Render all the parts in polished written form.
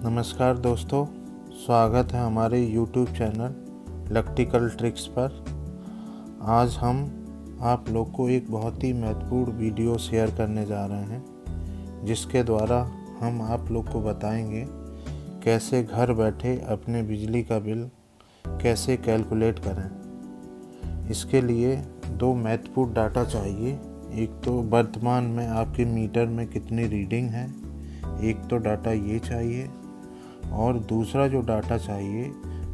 नमस्कार दोस्तों, स्वागत है हमारे YouTube चैनल इलेक्ट्रिकल ट्रिक्स पर। आज हम आप लोग को एक बहुत ही महत्वपूर्ण वीडियो शेयर करने जा रहे हैं, जिसके द्वारा हम आप लोग को बताएंगे कैसे घर बैठे अपने बिजली का बिल कैसे कैलकुलेट करें। इसके लिए दो महत्वपूर्ण डाटा चाहिए। एक तो वर्तमान में आपके मीटर में कितनी रीडिंग है, एक तो डाटा ये चाहिए, और दूसरा जो डाटा चाहिए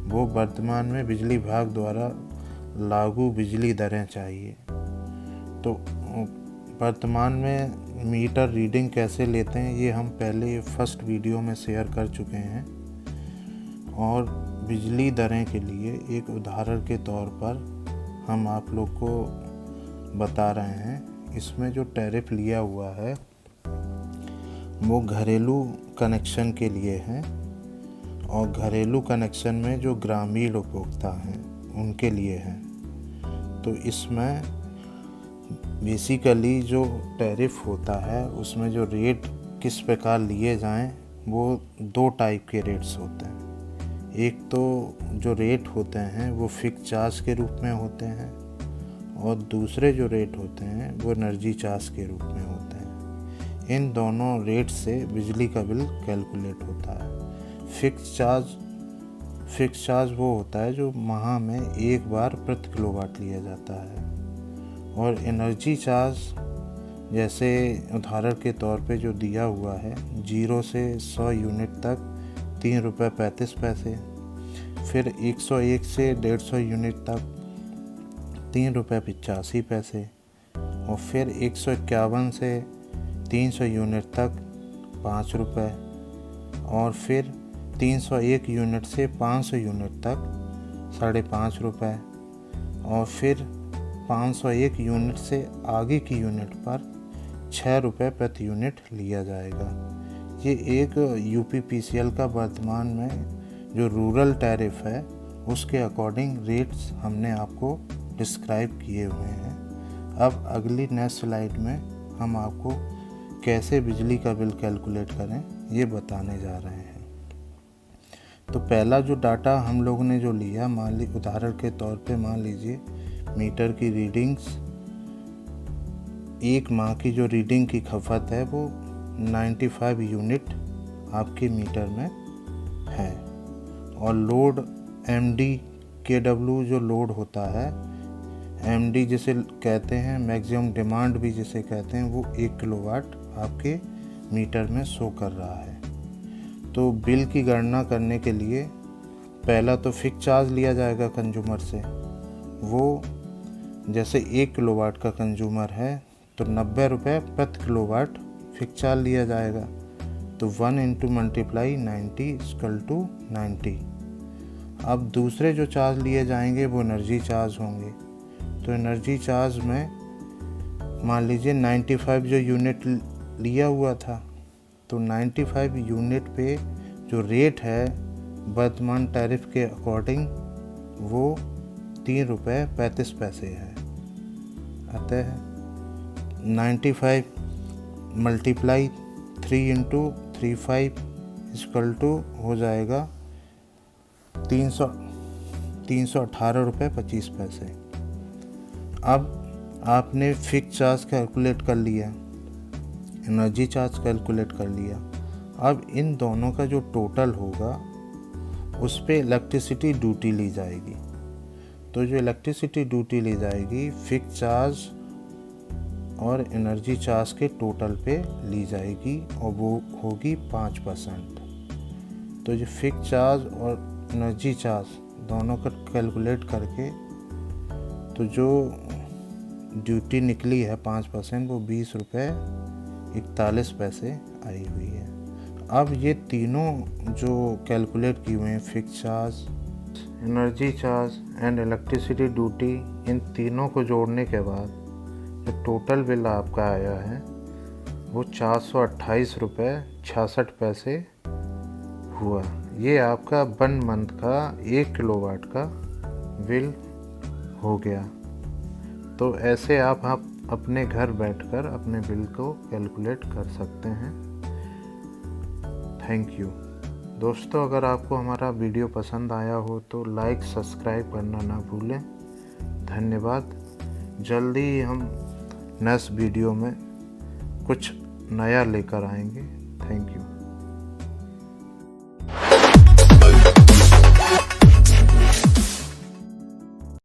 वो वर्तमान में बिजली विभाग द्वारा लागू बिजली दरें चाहिए। तो वर्तमान में मीटर रीडिंग कैसे लेते हैं ये हम पहले फर्स्ट वीडियो में शेयर कर चुके हैं, और बिजली दरें के लिए एक उदाहरण के तौर पर हम आप लोग को बता रहे हैं। इसमें जो टैरिफ लिया हुआ है वो घरेलू कनेक्शन के लिए है, और घरेलू कनेक्शन में जो ग्रामीण उपभोक्ता हैं उनके लिए है। तो इसमें बेसिकली जो टैरिफ होता है उसमें जो रेट किस प्रकार लिए जाएं वो दो टाइप के रेट्स होते हैं। एक तो जो रेट होते हैं वो फिक्स चार्ज के रूप में होते हैं, और दूसरे जो रेट होते हैं वो एनर्जी चार्ज के रूप में होते हैं। इन दोनों रेट से बिजली का बिल कैलकुलेट होता है। फिक्स चार्ज वो होता है जो माह में एक बार प्रति किलोवाट लिया जाता है, और एनर्जी चार्ज जैसे उदाहरण के तौर पे जो दिया हुआ है 0 से 100 यूनिट तक 3 रुपये 35 पैसे, फिर 101 से 150 यूनिट तक 3 रुपये 85 पैसे, और फिर 151 से 300 यूनिट तक 5 रुपये, और फिर 301 यूनिट से 500 यूनिट तक 5.5 रुपये, और फिर 501 यूनिट से आगे की यूनिट पर 6 रुपये प्रति यूनिट लिया जाएगा। ये एक यूपीपीसीएल का वर्तमान में जो रूरल टैरिफ है उसके अकॉर्डिंग रेट्स हमने आपको डिस्क्राइब किए हुए हैं। अब अगली नेक्स्ट स्लाइड में हम आपको कैसे बिजली का बिल कैलकुलेट करें ये बताने जा रहे हैं। तो पहला जो डाटा हम लोगों ने जो लिया, उदाहरण के तौर पे मान लीजिए मीटर की रीडिंग्स, एक माह की जो रीडिंग की खपत है वो 95 यूनिट आपके मीटर में है, और लोड MDKW जो लोड होता है, MD जिसे कहते हैं मैक्सिमम डिमांड भी जिसे कहते हैं, वो 1 किलोवाट आपके मीटर में शो कर रहा है। तो बिल की गणना करने के लिए पहला तो फिक्स चार्ज लिया जाएगा कंज्यूमर से। वो जैसे 1 किलोवाट का कंज्यूमर है तो 90 रुपये प्रति किलोवाट फिक्स चार्ज लिया जाएगा। तो 1 × मल्टीप्लाई 90 = 90। अब दूसरे जो चार्ज लिए जाएंगे वो एनर्जी चार्ज होंगे। तो एनर्जी चार्ज में मान लीजिए 95 जो यूनिट लिया हुआ था, तो 95 यूनिट पे जो रेट है वर्तमान टैरिफ के अकॉर्डिंग वो 3 रुपये 35 पैसे है। अतः 95 मल्टीप्लाई 3 × 35 = हो जाएगा 318 रुपये 25 पैसे। अब आपने फिक्स चार्ज कैलकुलेट कर लिया, एनर्जी चार्ज कैलकुलेट कर लिया। अब इन दोनों का जो टोटल होगा उस पे इलेक्ट्रिसिटी ड्यूटी ली जाएगी। तो जो इलेक्ट्रिसिटी ड्यूटी ली जाएगी फिक्स चार्ज और एनर्जी चार्ज के टोटल पे ली जाएगी, और वो होगी 5%। तो जो फिक्स चार्ज और एनर्जी चार्ज दोनों का कैलकुलेट करके तो जो ड्यूटी निकली है 5%, वो 20 रुपये 41 पैसे आई हुई है। अब ये तीनों जो कैलकुलेट किए हुए हैं, fix charge, energy charge and electricity duty, इन तीनों को जोड़ने के बाद जो टोटल बिल आपका आया है वो 428 रुपये 66 पैसे हुआ। ये आपका 1 मंथ का 1 किलोवाट का बिल हो गया। तो ऐसे आप अपने घर बैठकर अपने बिल को कैलकुलेट कर सकते हैं। Thank you. दोस्तों, अगर आपको हमारा वीडियो पसंद आया हो तो लाइक सब्सक्राइब करना ना भूलें। धन्यवाद। जल्दी ही हम नेक्स्ट वीडियो में कुछ नया लेकर आएंगे। Thank you.